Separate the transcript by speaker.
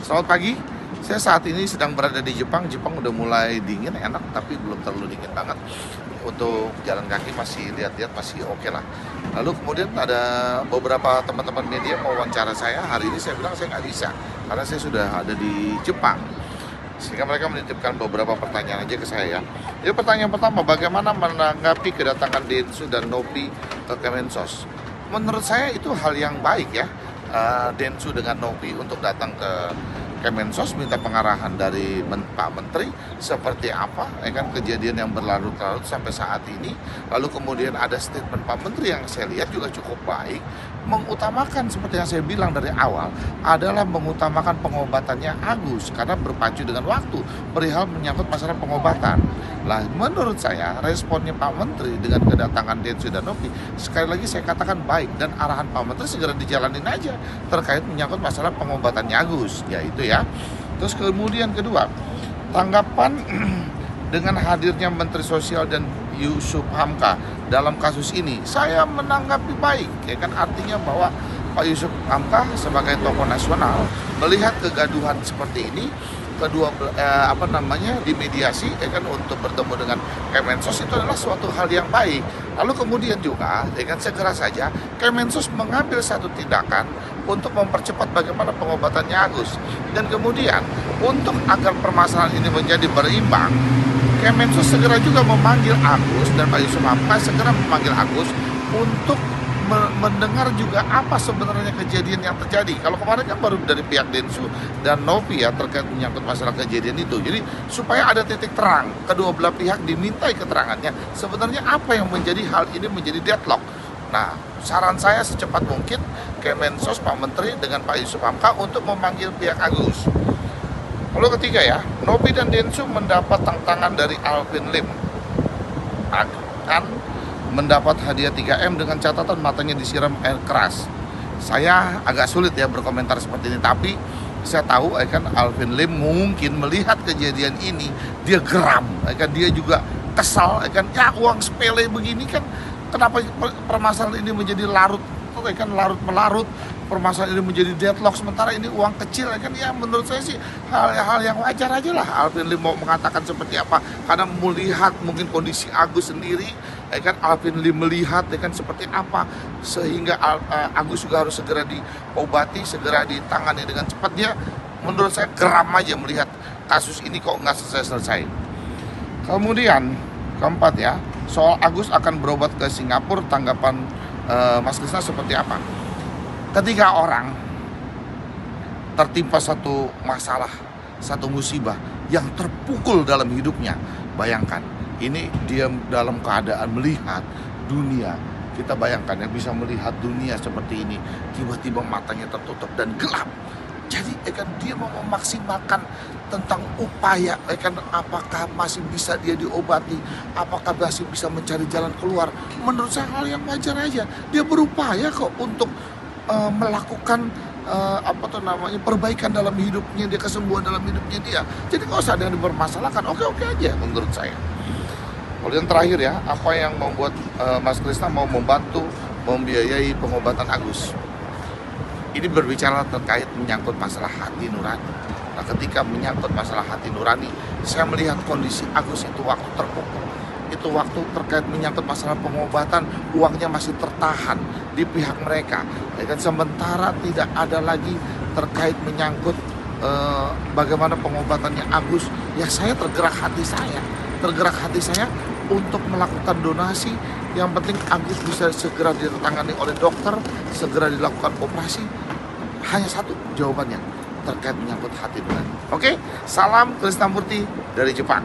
Speaker 1: Selamat pagi, saya saat ini sedang berada di Jepang. Jepang udah mulai dingin, enak, tapi belum terlalu dingin banget. Untuk jalan kaki masih lihat-lihat masih oke lah. Lalu kemudian ada beberapa teman-teman media mau wawancara saya. Hari ini saya bilang saya nggak bisa, karena saya sudah ada di Jepang. Sehingga mereka menitipkan beberapa pertanyaan aja ke saya ya. Jadi pertanyaan pertama, bagaimana menanggapi kedatangan Dentsu dan Nopi ke Kemensos? Menurut saya itu hal yang baik ya. Dentsu dengan Nopi untuk datang ke Kemensos minta pengarahan dari Pak Menteri seperti apa ya kan kejadian yang berlarut-larut sampai saat ini. Lalu kemudian ada statement Pak Menteri yang saya lihat juga cukup baik, mengutamakan seperti yang saya bilang dari awal adalah mengutamakan pengobatannya Agus karena berpacu dengan waktu perihal menyangkut masalah pengobatan. Lah menurut saya responnya Pak Menteri dengan kedatangan Dentsu dan Nopi sekali lagi saya katakan baik, dan arahan Pak Menteri segera dijalanin aja terkait menyangkut masalah pengobatannya Agus, yaitu ya. Terus kemudian kedua, tanggapan dengan hadirnya Menteri Sosial dan Yusuf Hamka dalam kasus ini, saya menanggapi baik, ya kan, artinya bahwa Pak Yusuf Hamka sebagai tokoh nasional melihat kegaduhan seperti ini, kedua dimediasi ya kan untuk bertemu dengan Kemensos, itu adalah suatu hal yang baik. Lalu kemudian juga ya kan segera saja Kemensos mengambil satu tindakan untuk mempercepat bagaimana pengobatannya Agus, dan kemudian untuk agar permasalahan ini menjadi berimbang, Kemensos segera juga memanggil Agus, dan Pak Yusuf Hamka segera memanggil Agus untuk mendengar juga apa sebenarnya kejadian yang terjadi. Kalau kemarin kan baru dari pihak Dentsu dan Nopi ya terkait menyangkut masalah kejadian itu. Jadi supaya ada titik terang, kedua belah pihak dimintai keterangannya sebenarnya apa yang menjadi hal ini menjadi deadlock. Nah, saran saya secepat mungkin Kemensos, Pak Menteri dengan Pak Yusuf Hamka untuk memanggil pihak Agus. Lalu ketiga ya, Nopi dan Dentsu mendapat tantangan dari Alvin Lim akan mendapat hadiah 3M dengan catatan matanya disiram air keras. Saya agak sulit ya berkomentar seperti ini, tapi saya tahu ya kan Alvin Lim mungkin melihat kejadian ini dia geram, ya kan, dia juga kesal, ya kan, ya uang sepele begini kan, kenapa permasalahan ini menjadi larut, ya kan, larut melarut, permasalahan ini menjadi deadlock, sementara ini uang kecil, ya kan. Ya menurut saya sih hal-hal yang wajar aja lah Alvin Lim mau mengatakan seperti apa, karena melihat mungkin kondisi Agus sendiri, ya kan, Alvin Lim melihat ya kan seperti apa, sehingga Agus juga harus segera diobati, segera ditangani dengan cepat. Dia menurut saya geram aja melihat kasus ini kok nggak selesai-selesai. Kemudian keempat ya, soal Agus akan berobat ke Singapura, tanggapan Mas Krisna seperti apa? Ketika orang tertimpa satu masalah, satu musibah yang terpukul dalam hidupnya, bayangkan ini dia dalam keadaan melihat dunia. Kita bayangkan ya, bisa melihat dunia seperti ini, tiba-tiba matanya tertutup dan gelap. Jadi kan dia mau memaksimalkan tentang upaya, kan, apakah masih bisa dia diobati, apakah masih bisa mencari jalan keluar. Menurut saya hal yang wajar aja. Dia berupaya kok untuk melakukan perbaikan dalam hidupnya dia, kesembuhan dalam hidupnya dia. Jadi kalau ada yang dipermasalahkan, oke aja menurut saya. Kemudian terakhir ya, apa yang membuat Mas Krisna mau membantu membiayai pengobatan Agus? Ini berbicara terkait menyangkut masalah hati nurani. Nah, ketika menyangkut masalah hati nurani, saya melihat kondisi Agus itu waktu terpukul. Itu waktu terkait menyangkut masalah pengobatan, uangnya masih tertahan di pihak mereka. Ya kan, sementara tidak ada lagi terkait menyangkut bagaimana pengobatannya Agus. Ya saya tergerak hati saya untuk melakukan donasi. Yang penting Agus bisa segera ditangani oleh dokter, segera dilakukan operasi. Hanya satu jawabannya terkait menyangkut hati nurani. Oke, salam Krisnamurti dari Jepang.